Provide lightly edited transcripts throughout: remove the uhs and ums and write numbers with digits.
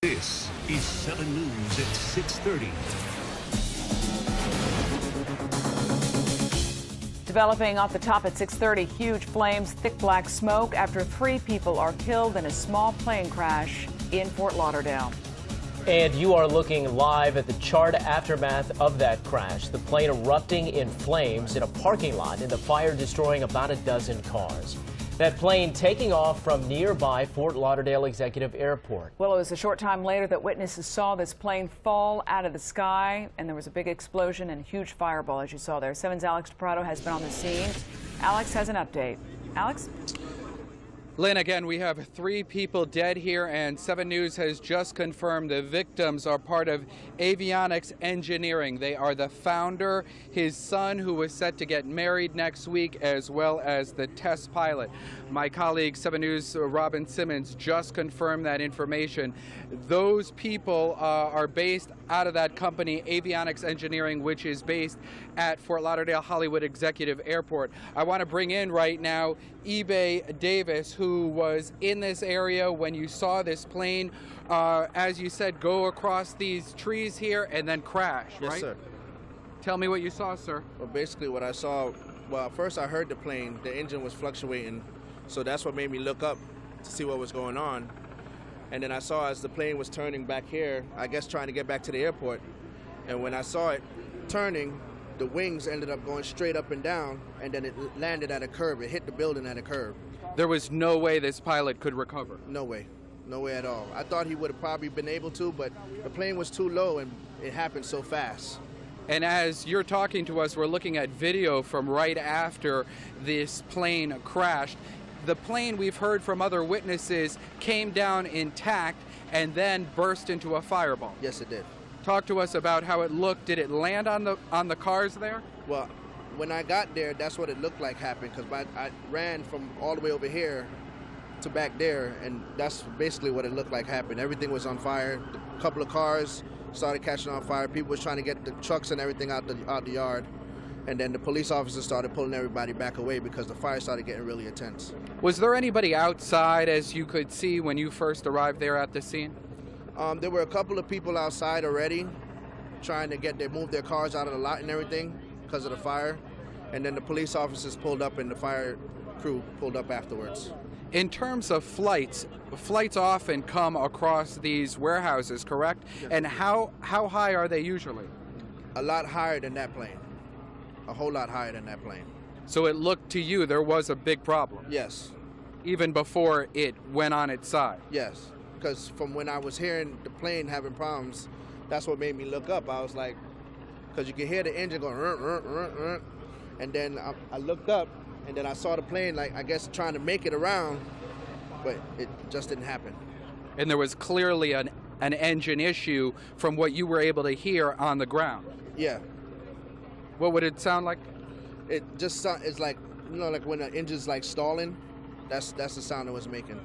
This is 7 News at 6:30. Developing off the top at 6:30, huge flames, thick black smoke after 3 people are killed in a small plane crash in Fort Lauderdale. And you are looking live at the charred aftermath of that crash. The plane erupting in flames in a parking lot and the fire destroying about a dozen cars. That plane taking off from nearby Fort Lauderdale Executive Airport. Well, it was a short time later that witnesses saw this plane fall out of the sky, and there was a big explosion and a huge fireball, as you saw there. 7's Alex DePrado has been on the scene. Alex has an update. Alex? Lynn, again, we have 3 people dead here, and 7 News has just confirmed the victims are part of Avionics Engineering. They are the founder, his son, who was set to get married next week, as well as the test pilot. My colleague, 7 News' Robin Simmons, just confirmed that information. Those people are based out of that company, Avionics Engineering, which is based at Fort Lauderdale Hollywood Executive Airport. I want to bring in right now eBay Davis, who was in this area when you saw this plane, as you said, go across these trees here and then crash, right? Yes, sir. Tell me what you saw, sir. Well, basically what I saw, well, first I heard the plane, the engine was fluctuating, so that's what made me look up to see what was going on. And then I saw as the plane was turning back here, I guess trying to get back to the airport, and when I saw it turning, the wings ended up going straight up and down, and then it landed at a curb. It hit the building at a curb. There was no way this pilot could recover. No way. No way at all. I thought he would have probably been able to, but the plane was too low and it happened so fast. And as you're talking to us, we're looking at video from right after this plane crashed. The plane, we've heard from other witnesses, came down intact and then burst into a fireball. Yes, it did. Talk to us about how it looked. Did it land on the cars there? Well, when I got there, that's what it looked like happened, because I ran from all the way over here to back there, and that's basically what it looked like happened. Everything was on fire. A couple of cars started catching on fire. People was trying to get the trucks and everything out the yard, and then the police officers started pulling everybody back away because the fire started getting really intense. Was there anybody outside, as you could see when you first arrived there at the scene? There were a couple of people outside already trying to move their cars out of the lot and everything because of the fire. And then the police officers pulled up and the fire crew pulled up afterwards. In terms of flights often come across these warehouses, correct? Yes. And how high are they usually? A lot higher than that plane. A whole lot higher than that plane. So it looked to you there was a big problem? Yes. Even before it went on its side? Yes. Because from when I was hearing the plane having problems, that's what made me look up. I was like, because you can hear the engine going, and then I looked up, and then I saw the plane, like, I guess trying to make it around, but it just didn't happen. And there was clearly an engine issue from what you were able to hear on the ground? Yeah. What would it sound like? It just it's like, you know, like when the engine's like stalling, that's the sound it was making.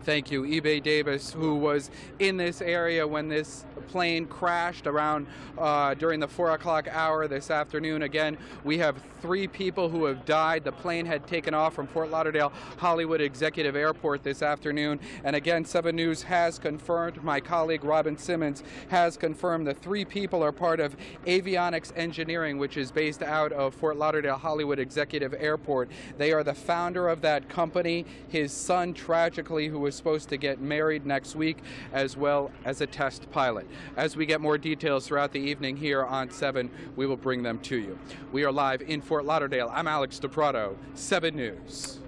Thank you. eBay Davis, who was in this area when this plane crashed around during the 4 o'clock hour this afternoon. Again, we have 3 people who have died. The plane had taken off from Fort Lauderdale Hollywood Executive Airport this afternoon. And again, 7 News has confirmed, my colleague Robin Simmons has confirmed, the 3 people are part of Avionics Engineering, which is based out of Fort Lauderdale Hollywood Executive Airport. They are the founder of that company. His son, tragically, who was supposed to get married next week, as well as a test pilot. As we get more details throughout the evening here on 7, we will bring them to you. We are live in Fort Lauderdale. I'm Alex DePrado, 7 News.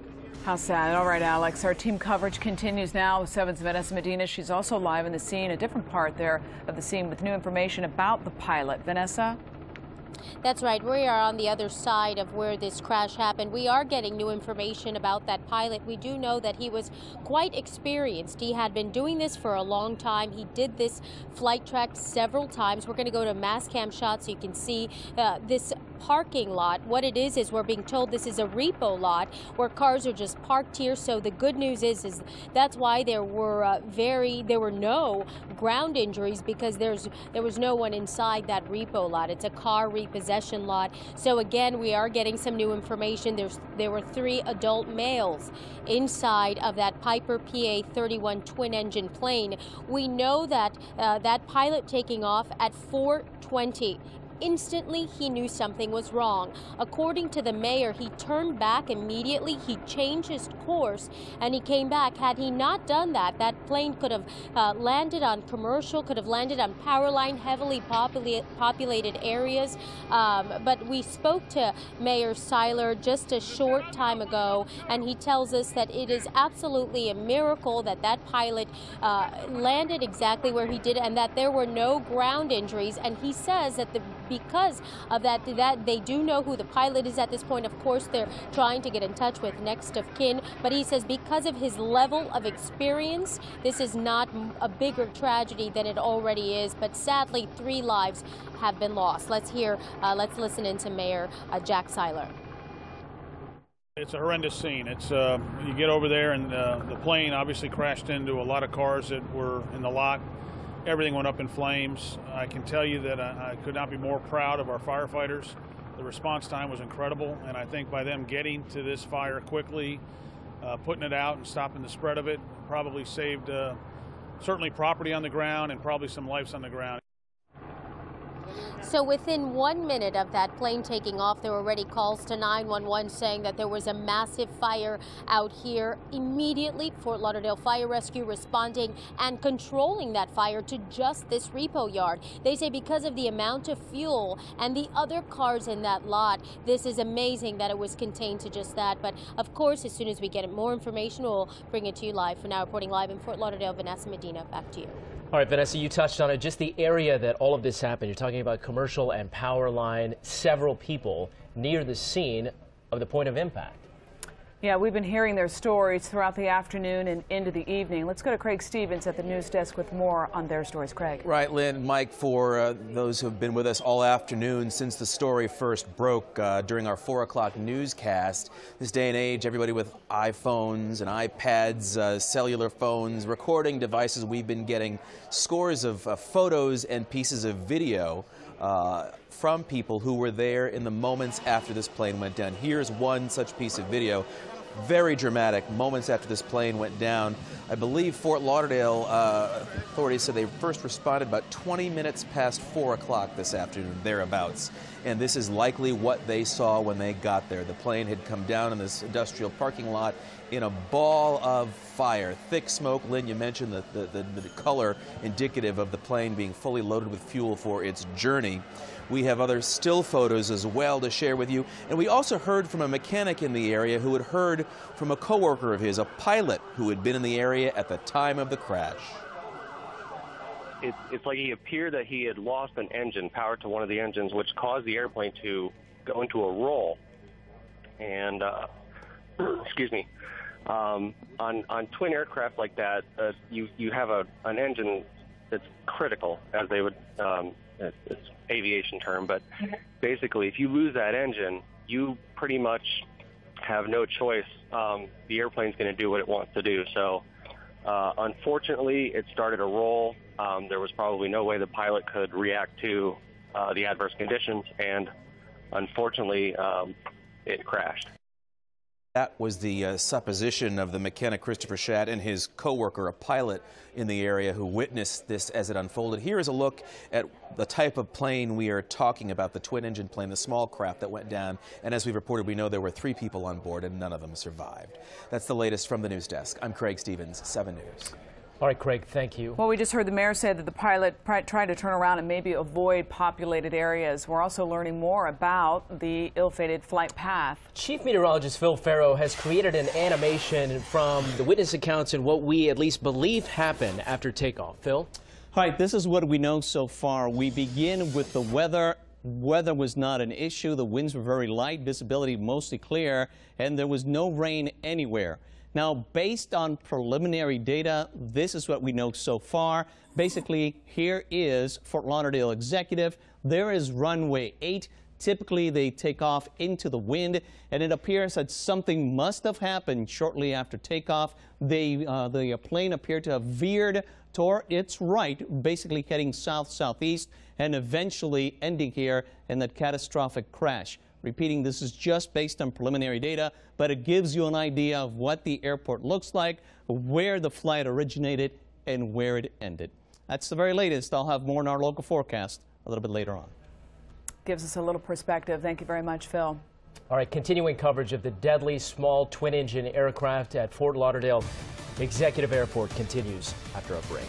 How sad. All right, Alex, our team coverage continues now with 7's Vanessa Medina. She's also live in the scene, a different part there of the scene, with new information about the pilot. Vanessa? That's right. We are on the other side of where this crash happened. We are getting new information about that pilot. We do know that he was quite experienced. He had been doing this for a long time. He did this flight track several times. We're going to go to mass cam shots so you can see this parking lot. What it is we're being told this is a repo lot where cars are just parked here. So the good news is that's why there were no ground injuries, because there was no one inside that repo lot. It's a car repossession lot. So again, we are getting some new information. There were 3 adult males inside of that Piper PA-31 twin-engine plane. We know that that pilot taking off at 4:20. Instantly, he knew something was wrong. According to the mayor, he turned back immediately. He changed his course and he came back. Had he not done that, that plane could have landed on commercial, could have landed on power line, heavily populated areas. But we spoke to Mayor Seiler just a short time ago, and he tells us that it is absolutely a miracle that that pilot landed exactly where he did, and that there were no ground injuries. And he says that because of that they do know who the pilot is at this point. Of course, they're trying to get in touch with next of kin, but he says because of his level of experience, this is not a bigger tragedy than it already is. But sadly, 3 lives have been lost. Let's listen into Mayor Jack Seiler. It's a horrendous scene. It's you get over there, and the plane obviously crashed into a lot of cars that were in the lot. Everything went up in flames. I can tell you that I could not be more proud of our firefighters. The response time was incredible, and I think by them getting to this fire quickly, putting it out and stopping the spread of it, probably saved certainly property on the ground and probably some lives on the ground. So within 1 minute of that plane taking off, there were already calls to 911 saying that there was a massive fire out here. Immediately, Fort Lauderdale Fire Rescue responding and controlling that fire to just this repo yard. They say because of the amount of fuel and the other cars in that lot, this is amazing that it was contained to just that. But of course, as soon as we get more information, we'll bring it to you live. For now, reporting live in Fort Lauderdale, Vanessa Medina, back to you. All right, Vanessa, you touched on it, just the area that all of this happened. You're talking about commercial and power line, several people near the scene of the point of impact. Yeah, we've been hearing their stories throughout the afternoon and into the evening. Let's go to Craig Stevens at the news desk with more on their stories. Craig. Right, Lynn, Mike, for those who have been with us all afternoon since the story first broke during our 4 o'clock newscast. This day and age, everybody with iPhones and iPads, cellular phones, recording devices, we've been getting scores of photos and pieces of video from people who were there in the moments after this plane went down. Here's one such piece of video. Very dramatic, moments after this plane went down. I believe Fort Lauderdale authorities said they first responded about 20 minutes past 4 o'clock this afternoon, thereabouts. And this is likely what they saw when they got there. The plane had come down in this industrial parking lot in a ball of fire. Thick smoke. Lynn, you mentioned the color indicative of the plane being fully loaded with fuel for its journey. We have other still photos as well to share with you. And we also heard from a mechanic in the area who had heard from a coworker of his, a pilot who had been in the area at the time of the crash. It's like he appeared that he had lost an engine, power to one of the engines, which caused the airplane to go into a roll. And, excuse me, on twin aircraft like that, you have an engine that's critical, as they would, it's aviation term, but basically if you lose that engine, you pretty much have no choice. The airplane's going to do what it wants to do. So unfortunately, it started a roll. There was probably no way the pilot could react to the adverse conditions, and unfortunately, it crashed. That was the supposition of the mechanic Christopher Schatt and his coworker, a pilot in the area who witnessed this as it unfolded. Here is a look at the type of plane we are talking about, the twin-engine plane, the small craft that went down. And as we've reported, we know there were 3 people on board and none of them survived. That's the latest from the news desk. I'm Craig Stevens, 7 News. All right, Craig, thank you. Well, we just heard the mayor say that the pilot tried to turn around and maybe avoid populated areas. We're also learning more about the ill-fated flight path. Chief Meteorologist Phil Farrow has created an animation from the witness accounts and what we at least believe happened after takeoff. Phil? All right, this is what we know so far. We begin with the weather. Weather was not an issue. The winds were very light, visibility mostly clear, and there was no rain anywhere. Now, based on preliminary data, this is what we know so far. Basically, here is Fort Lauderdale Executive. There is runway 8. Typically, they take off into the wind, and it appears that something must have happened shortly after takeoff. The plane appeared to have veered toward its right, basically heading south-southeast, and eventually ending here in that catastrophic crash. Repeating, this is just based on preliminary data, but it gives you an idea of what the airport looks like, where the flight originated, and where it ended. That's the very latest. I'll have more in our local forecast a little bit later on. Gives us a little perspective. Thank you very much, Phil. All right, continuing coverage of the deadly small twin-engine aircraft at Fort Lauderdale Executive Airport continues after a break.